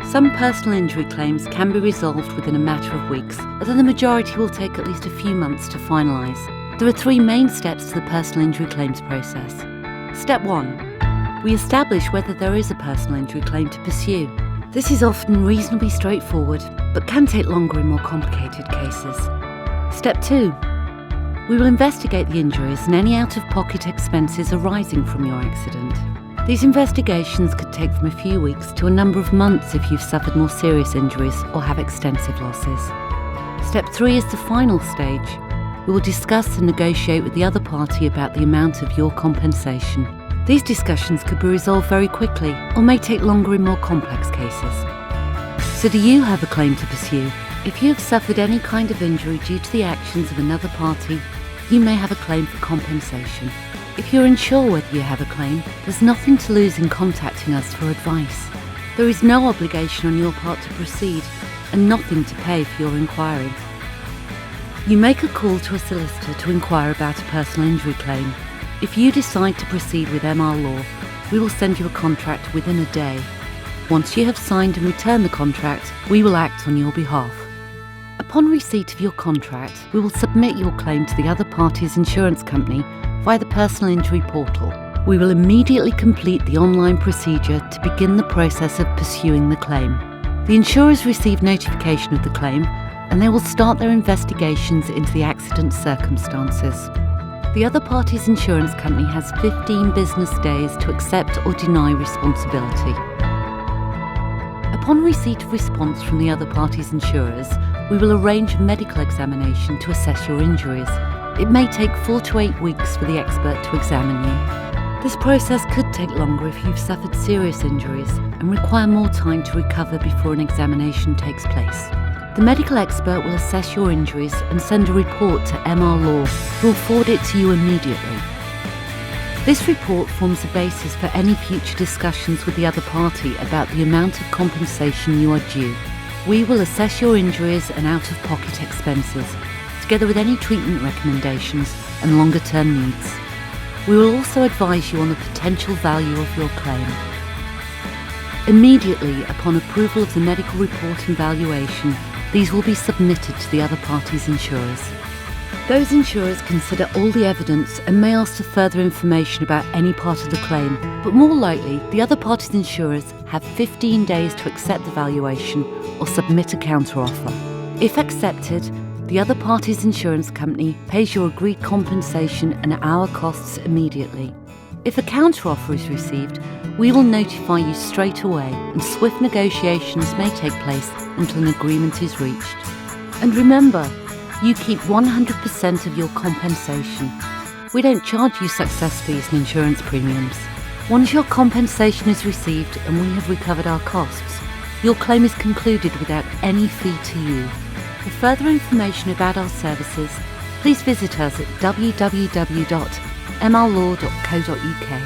Some personal injury claims can be resolved within a matter of weeks, although the majority will take at least a few months to finalise. There are 3 main steps to the personal injury claims process. Step 1. We establish whether there is a personal injury claim to pursue. This is often reasonably straightforward, but can take longer in more complicated cases. Step 2. We will investigate the injuries and any out-of-pocket expenses arising from your accident. These investigations could take from a few weeks to a number of months if you've suffered more serious injuries or have extensive losses. Step 3 is the final stage. We will discuss and negotiate with the other party about the amount of your compensation. These discussions could be resolved very quickly or may take longer in more complex cases. So do you have a claim to pursue? If you have suffered any kind of injury due to the actions of another party, you may have a claim for compensation. If you're unsure whether you have a claim, there's nothing to lose in contacting us for advice. There is no obligation on your part to proceed and nothing to pay for your inquiry. You make a call to a solicitor to inquire about a personal injury claim. If you decide to proceed with MR Law, we will send you a contract within a day. Once you have signed and returned the contract, we will act on your behalf. Upon receipt of your contract, we will submit your claim to the other party's insurance company via the personal injury portal. We will immediately complete the online procedure to begin the process of pursuing the claim. The insurers receive notification of the claim and they will start their investigations into the accident's circumstances. The other party's insurance company has 15 business days to accept or deny responsibility. Upon receipt of response from the other party's insurers, we will arrange a medical examination to assess your injuries. It may take 4 to 8 weeks for the expert to examine you. This process could take longer if you've suffered serious injuries and require more time to recover before an examination takes place. The medical expert will assess your injuries and send a report to MR Law, who will forward it to you immediately. This report forms the basis for any future discussions with the other party about the amount of compensation you are due. We will assess your injuries and out-of-pocket expenses, together with any treatment recommendations and longer-term needs. We will also advise you on the potential value of your claim. Immediately upon approval of the medical report and valuation, these will be submitted to the other party's insurers. Those insurers consider all the evidence and may ask for further information about any part of the claim, but more likely, the other party's insurers have 15 days to accept the valuation or submit a counteroffer. If accepted, the other party's insurance company pays your agreed compensation and our costs immediately. If a counteroffer is received, we will notify you straight away and swift negotiations may take place until an agreement is reached. And remember, you keep 100% of your compensation. We don't charge you success fees and insurance premiums. Once your compensation is received and we have recovered our costs, your claim is concluded without any fee to you. For further information about our services, please visit us at www.mrlaw.co.uk.